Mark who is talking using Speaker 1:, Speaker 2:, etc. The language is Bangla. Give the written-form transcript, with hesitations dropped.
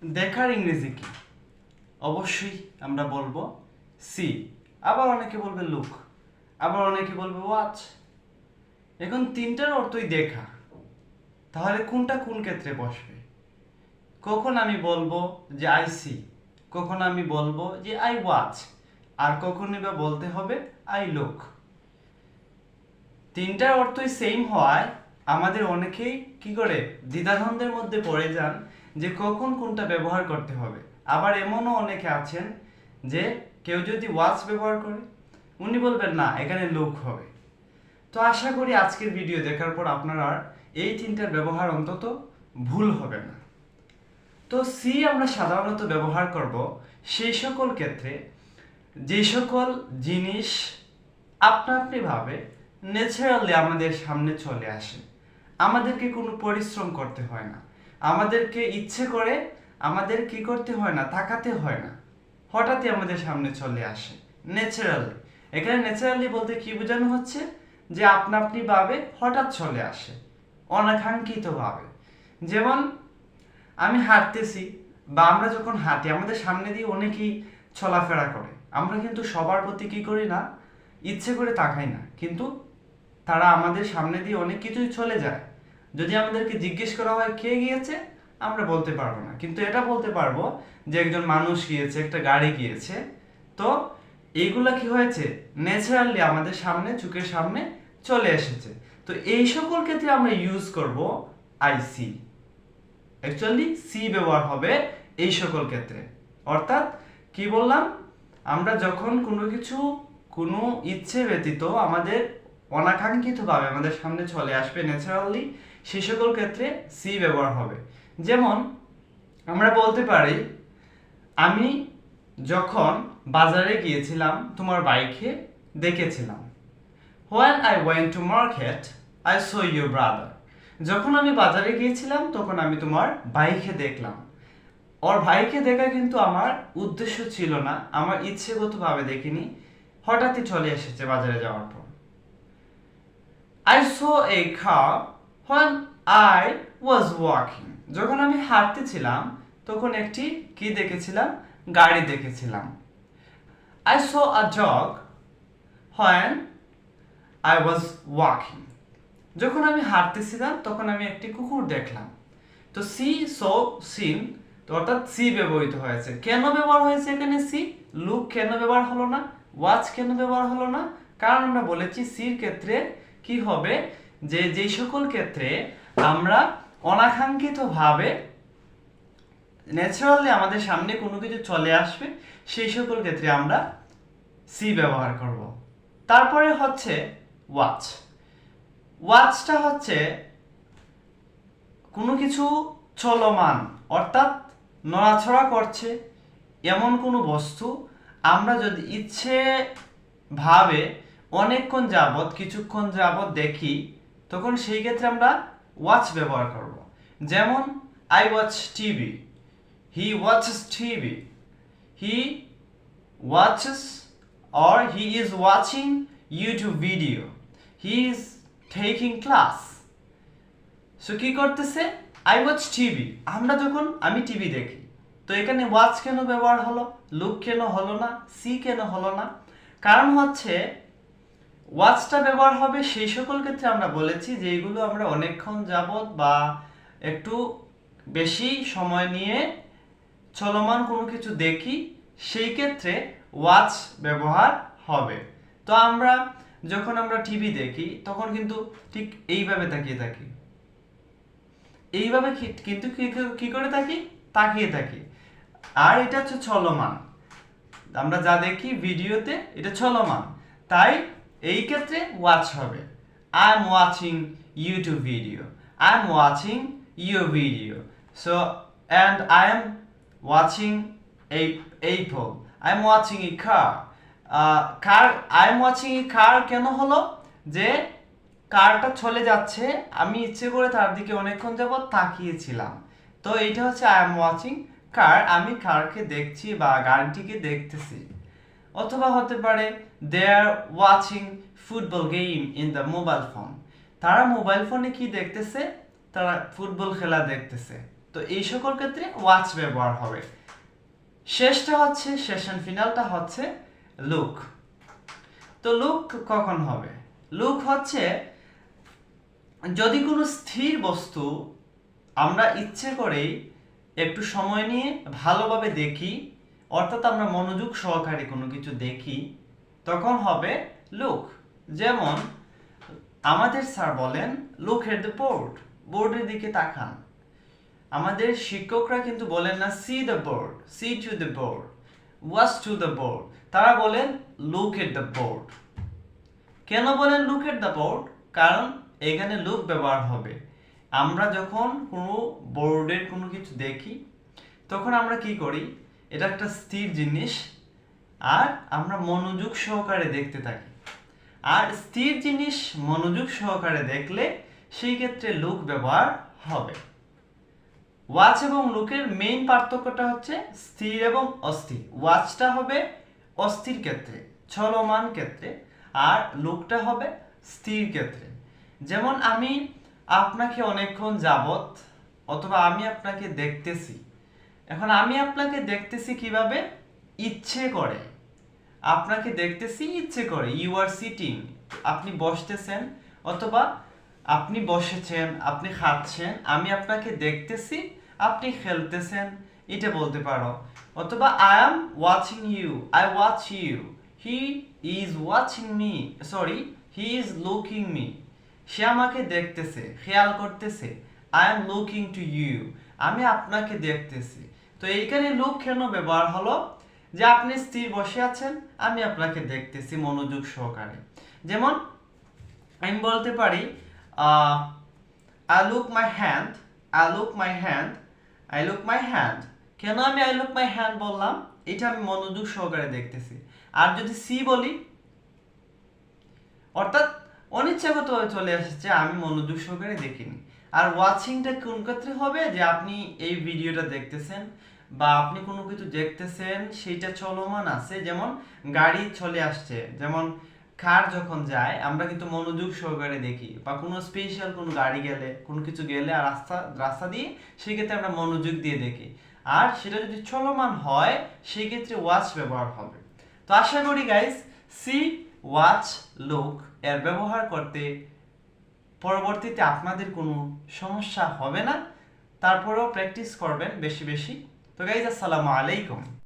Speaker 1: দেখার ইংরেজি কি? অবশ্যই আমরা বলবো সি। আবার অনেকে বলবে লুক, আবার অনেকে বলবে ওয়াচ। এখন তিনটার অর্থই দেখা, তাহলে কোনটা কোন ক্ষেত্রে বসবে? কখন আমি বলবো যে আই সি, কখন আমি বলবো যে আই ওয়াচ, আর কখনই বা বলতে হবে আই লুক। তিনটার অর্থই সেম হওয়ায় আমাদের অনেকেই কি করে দ্বিধাদ্বন্দ্বের মধ্যে পড়ে যান যে কখন কোনটা ব্যবহার করতে হবে। আবার এমনও অনেকে আছেন যে কেউ যদি ওয়াচ ব্যবহার করে উনি বলবেন না এখানে লুক হবে। তো আশা করি আজকের ভিডিও দেখার পর আপনার আর এই তিনটার ব্যবহার অন্তত ভুল হবে না। তো সি আমরা সাধারণত ব্যবহার করব সেই সকল ক্ষেত্রে যে সকল জিনিস আপনা আপনি ভাবে ন্যাচারালি আমাদের সামনে চলে আসে, আমাদেরকে কোনো পরিশ্রম করতে হয় না, আমাদেরকে ইচ্ছে করে আমাদের কি করতে হয় না, তাকাতে হয় না, হঠাৎই আমাদের সামনে চলে আসে ন্যাচারালি। এখানে ন্যাচারালি বলতে কি বোঝানো হচ্ছে যে আপনা আপনি ভাবে হঠাৎ চলে আসে, অনাকাঙ্ক্ষিত ভাবে। যেমন আমি হাঁটতেছি বা আমরা যখন হাঁটি আমাদের সামনে দিয়ে অনেকেই চলাফেরা করে, আমরা কিন্তু সবার প্রতি কি করি না, ইচ্ছে করে তাকাই না, কিন্তু তারা আমাদের সামনে দিয়ে অনেক কিছুই চলে যায়। যদি আমাদেরকে জিজ্ঞেস করা হয় কে গিয়েছে, আমরা বলতে পারবো না, কিন্তু এটা বলতে পারবো যে একজন মানুষ গিয়েছে, একটা গাড়ি গিয়েছে। তো এইগুলা কি হয়েছে, ন্যাচারালি আমাদের সামনে, চোখের সামনে চলে এসেছে। তো এই সকল ক্ষেত্রে আমরা ইউজ করব আই সি। অ্যাকচুয়ালি সি ব্যবহার হবে এই সকল ক্ষেত্রে। অর্থাৎ কি বললাম, আমরা যখন কোনো কিছু কোনো ইচ্ছে ব্যতীত আমাদের অনাকাঙ্ক্ষিতভাবে আমাদের সামনে চলে আসবে ন্যাচারালি, সেই সকল ক্ষেত্রে সি ব্যবহার হবে। যেমন আমরা বলতে পারি আমি যখন বাজারে গিয়েছিলাম তোমার বাইকে দেখেছিলাম। When I went to market, I saw your brother. যখন আমি বাজারে গিয়েছিলাম তখন আমি তোমার ভাইকে দেখলাম। ওর ভাইকে দেখা কিন্তু আমার উদ্দেশ্য ছিল না, আমার ইচ্ছেগতভাবে দেখিনি, হঠাৎই চলে এসেছে বাজারে যাওয়ার পর। I saw a car when I was walking. যখন আমি হাঁটতেছিলাম তখন একটি কি দেখেছিলাম, গাড়ি দেখেছিলাম। I saw a dog when I was walking. যখন আমি হাঁটতেছিলাম তখন আমি একটি কুকুর দেখলাম। তো সি, সো, সিন, তো অর্থাৎ সি ব্যবহৃত হয়েছে। কেন ব্যবহার হয়েছে এখানে সি? লুক কেন ব্যবহার হলো না, ওয়াচ কেন ব্যবহার হলো না? কারণ আমরা বলেছি সির ক্ষেত্রে কি হবে, যে যেই সকল ক্ষেত্রে আমরা অনাকাঙ্ক্ষিতভাবে ন্যাচারালি আমাদের সামনে কোনো কিছু চলে আসবে সেই সকল ক্ষেত্রে আমরা সি ব্যবহার করব। তারপরে হচ্ছে ওয়াচ। ওয়াচটা হচ্ছে কোনো কিছু চলমান অর্থাৎ নড়াচড়া করছে এমন কোনো বস্তু আমরা যদি ইচ্ছে ভাবে অনেকক্ষণ যাবত, কিছুক্ষণ যাবত দেখি, তখন সেই ক্ষেত্রে আমরা ওয়াচ ব্যবহার করব। যেমন I watch TV, he watches TV, he watches or he is watching YouTube video, he is taking class. So কি করতেছে, আই ওয়াচ টিভি, আমরা যখন আমি টিভি দেখি। তো এখানে ওয়াচ কেন ব্যবহার হলো, লুক কেন হলো না, সি কেন হলো না? কারণ হচ্ছে ওয়াচটা ব্যবহার হবে সেই সকল ক্ষেত্রে আমরা বলেছি যে এইগুলো আমরা অনেকক্ষণ যাবত বা একটু বেশি সময় নিয়ে চলমান কোনো কিছু দেখি, সেই ক্ষেত্রে ওয়াচ ব্যবহার হবে। তো আমরা যখন আমরা টিভি দেখি তখন কিন্তু ঠিক এইভাবে তাকিয়ে থাকি, এইভাবে কিন্তু কি করে থাকি, তাকিয়ে থাকি। আর এটা হচ্ছে চলমান, আমরা যা দেখি ভিডিওতে এটা চলমান, তাই এই ক্ষেত্রে ওয়াচ হবে। I am watching YouTube video, I am watching your video, so and I am watching a apple, I am watching a car. Car I am watching a car কেন হলো, যে কারটা চলে যাচ্ছে, আমি ইচ্ছে করে তার দিকে অনেকক্ষণ যাবত তাকিয়েছিলাম। তো এইটা হচ্ছে I am watching car, আমি কারকে দেখছি বা গাড়িটিকে দেখতেছি। অথবা হতে পারে they are watching football game in the mobile phone, তারা মোবাইল ফোনে কি দেখতেছে, তারা ফুটবল খেলা দেখতেছে। তো তো এই সকল ক্ষেত্রে ওয়াচ ব্যবহার হবে। শেষটা হচ্ছে সেশন ফিনালটা হচ্ছে লুক। তো লুক কখন হবে? লুক হচ্ছে যদি কোনো স্থির বস্তু আমরা ইচ্ছে করেই একটু সময় নিয়ে ভালোভাবে দেখি, অর্থাৎ আমরা মনোযোগ সহকারে কোনো কিছু দেখি, তখন হবে লুক। যেমন আমাদের স্যার বলেন লুক এট দ্য বোর্ড, বোর্ডের দিকে তাকান। আমাদের শিক্ষকরা কিন্তু বলেন না see the board, see to the board, watch to the board, তারা বলেন লুক এট দ্য বোর্ড। কেন বলেন লুক এট দ্য বোর্ড? কারণ এখানে লুক ব্যবহার হবে। আমরা যখন কোনো বোর্ডের কোনো কিছু দেখি তখন আমরা কি করি, এটা একটা স্থির জিনিস আর আমরা মনোযোগ সহকারে দেখতে থাকি। আর স্থির জিনিস মনোযোগ সহকারে দেখলে সেই ক্ষেত্রে লুক ব্যবহার হবে। ওয়াচ এবং লুকের মেইন পার্থক্যটা হচ্ছে স্থির এবং অস্থির। ওয়াচটা হবে অস্থির ক্ষেত্রে, চলমান ক্ষেত্রে, আর লুকটা হবে স্থির ক্ষেত্রে। যেমন আমি আপনাকে অনেকক্ষণ যাবত অথবা আমি আপনাকে দেখতেছি, এখন আমি আপনাকে দেখতেছি কিভাবে? ইচ্ছে করে আপনাকে দেখতেছি, ইচ্ছে করে। ইউ আর সিটিং, আপনি বসতেছেন অথবা আপনি বসেছেন, আপনি খাচ্ছেন, আমি আপনাকে দেখতেছি, আপনি খেলতেছেন, এটা বলতে পারো। অথবা I am watching you, I watch you, he is watching me, sorry he is looking me, সে আমাকে দেখতেছে, খেয়াল করতেছে। I am looking to you, আমি আপনাকে দেখতেছি। তো এইখানে লুক কেন ব্যবহার হলো? যে আপনি স্থির বসে আছেন, আমি আপনাকে দেখতেছি মনোযোগ সহকারে। যেমন আমি বলতে পারি I look my hand, I look my hand, I look my hand. কেন আমি আই লুক মাই হ্যান্ড বললাম? এটা আমি মনোযোগ সহকারে দেখতেছি। আর যদি সি বলি, অর্থাৎ অনিচ্ছাগতভাবে চলে এসেছে, আমি মনোযোগ সহকারে দেখিনি। আর ওয়াচিংটা কোন ক্ষেত্রে হবে? যে আপনি এই ভিডিওটা দেখতেছেন বা আপনি কোনো কিছু দেখতেছেন, সেইটা চলমান আছে। যেমন গাড়ি চলে আসছে, যেমন কার যখন যায় আমরা কিন্তু মনোযোগ সহকারে দেখি, বা কোনো স্পেশাল কোনো গাড়ি গেলে, কোনো কিছু গেলে আর রাস্তা দিয়ে, সেক্ষেত্রে আমরা মনোযোগ দিয়ে দেখি। আর সেটা যদি চলমান হয় সেই ক্ষেত্রে ওয়াচ ব্যবহার হবে। তো আশা করি গাইস সি, ওয়াচ, লুক এর ব্যবহার করতে পরবর্তীতে আপনাদের কোনো সমস্যা হবে না। তারপরেও প্র্যাকটিস করবেন বেশি বেশি। তো গাইস আসসালামু আলাইকুম।